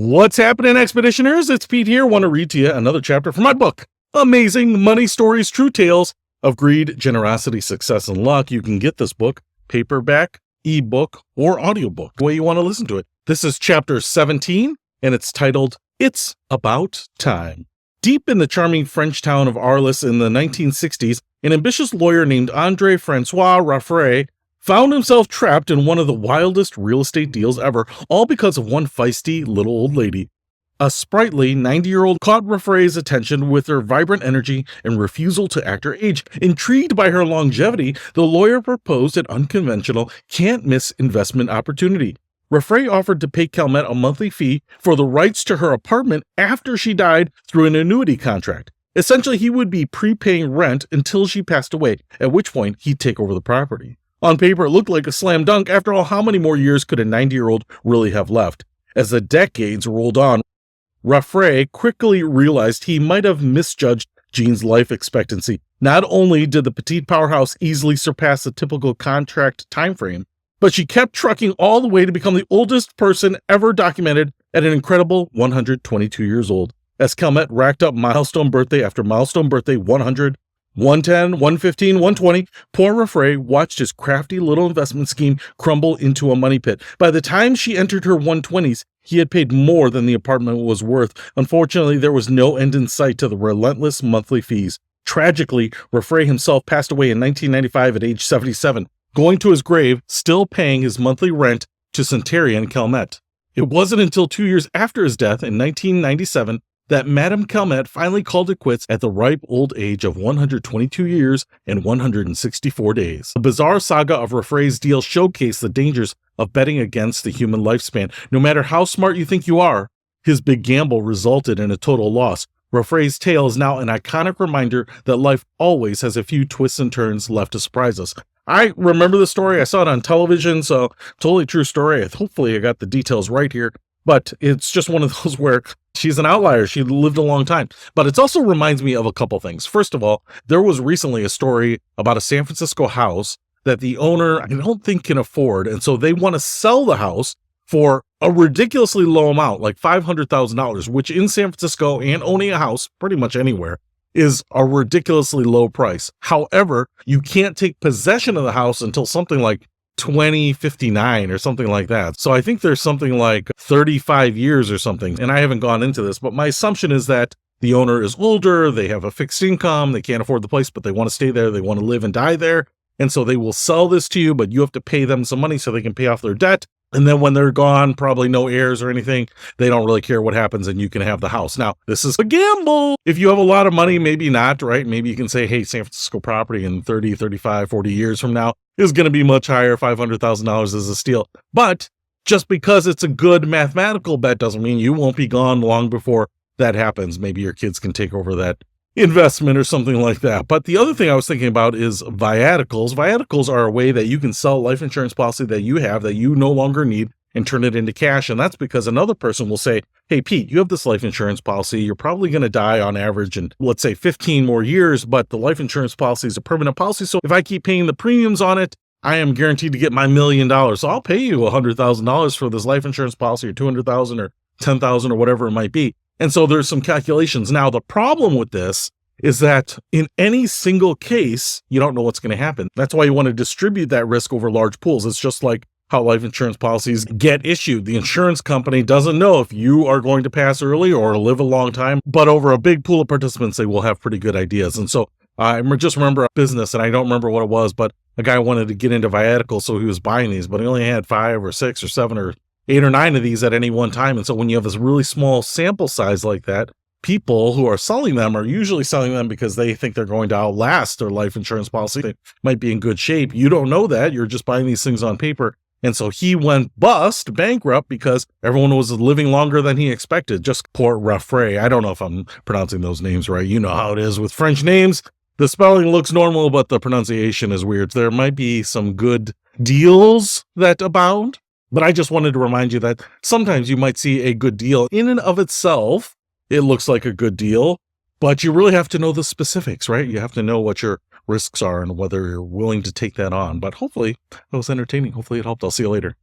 What's happening, Expeditioners? It's Pete here. Want to read to you another chapter from my book, Amazing Money Stories, True Tales of Greed, Generosity, Success, and Luck. You can get this book, paperback, ebook, or audiobook, the way you want to listen to it. This is chapter 17, and it's titled, It's About Time. Deep in the charming French town of Arles in the 1960s, an ambitious lawyer named André Francois Raffray found himself trapped in one of the wildest real estate deals ever, all because of one feisty little old lady. A sprightly 90-year-old caught Raffray's attention with her vibrant energy and refusal to act her age. Intrigued by her longevity, the lawyer proposed an unconventional, can't-miss investment opportunity. Raffray offered to pay Calmette a monthly fee for the rights to her apartment after she died through an annuity contract. Essentially, he would be prepaying rent until she passed away, at which point he'd take over the property. On paper, it looked like a slam dunk. After all, how many more years could a 90-year-old really have left? As the decades rolled on, Raffray quickly realized he might have misjudged Jean's life expectancy. Not only did the petite powerhouse easily surpass the typical contract timeframe, but she kept trucking all the way to become the oldest person ever documented at an incredible 122 years old. As Calmette racked up milestone birthday after milestone birthday, 100, 110, 115, 120, poor Raffray watched his crafty little investment scheme crumble into a money pit. By the time she entered her 120s, he had paid more than the apartment was worth. Unfortunately, there was no end in sight to the relentless monthly fees. Tragically, Raffray himself passed away in 1995 at age 77, going to his grave still paying his monthly rent to Centurion Calmette. It wasn't until 2 years after his death in 1997 that Madame Calmette finally called it quits at the ripe old age of 122 years and 164 days. The bizarre saga of Raffray's deal showcased the dangers of betting against the human lifespan. No matter how smart you think you are, his big gamble resulted in a total loss. Raffray's tale is now an iconic reminder that life always has a few twists and turns left to surprise us. I remember the story. I saw it on television, so totally true story. Hopefully I got the details right here. But it's just one of those where she's an outlier. She lived a long time. But it also reminds me of a couple things. First of all, there was recently a story about a San Francisco house that the owner, I don't think, can afford. And so they want to sell the house for a ridiculously low amount, like $500,000, which in San Francisco and owning a house pretty much anywhere is a ridiculously low price. However, you can't take possession of the house until something like 2059 or something like that. So I think there's something like 35 years or something. And I haven't gone into this, but my assumption is that the owner is older, they have a fixed income, they can't afford the place, but they want to stay there, they want to live and die there. And so they will sell this to you, but you have to pay them some money so they can pay off their debt. And then when they're gone, probably no heirs or anything, they don't really care what happens and you can have the house. Now, this is a gamble. If you have a lot of money, maybe not, right? Maybe you can say, hey, San Francisco property in 30, 35, 40 years from now is going to be much higher. $500,000 is a steal. But just because it's a good mathematical bet doesn't mean you won't be gone long before that happens. Maybe your kids can take over that investment or something like that. But the other thing I was thinking about is viaticals. Viaticals are a way that you can sell a life insurance policy that you have that you no longer need and turn it into cash. And that's because another person will say, hey, Pete, you have this life insurance policy. You're probably going to die on average in, let's say, 15 more years, but the life insurance policy is a permanent policy. So if I keep paying the premiums on it, I am guaranteed to get my $1 million. So I'll pay you $100,000 for this life insurance policy, or $200,000 or $10,000 or whatever it might be. And so there's some calculations. Now, the problem with this is that in any single case, you don't know what's going to happen. That's why you want to distribute that risk over large pools. It's just like how life insurance policies get issued. The insurance company doesn't know if you are going to pass early or live a long time, but over a big pool of participants, they will have pretty good ideas. And so I just remember a business, and I don't remember what it was, but a guy wanted to get into viaticals, so he was buying these, but he only had 5 or 6 or 7 or 8 or 9 of these at any one time. And so when you have this really small sample size like that, people who are selling them are usually selling them because they think they're going to outlast their life insurance policy. They might be in good shape. You don't know that. You're just buying these things on paper. And so he went bankrupt, because everyone was living longer than he expected. Just poor Raffray. I don't know if I'm pronouncing those names right. You know how it is with French names. The spelling looks normal, but the pronunciation is weird. There might be some good deals that abound, but I just wanted to remind you that sometimes you might see a good deal in and of itself. It looks like a good deal, but you really have to know the specifics, right? You have to know what your risks are and whether you're willing to take that on. But hopefully it was entertaining. Hopefully it helped. I'll see you later.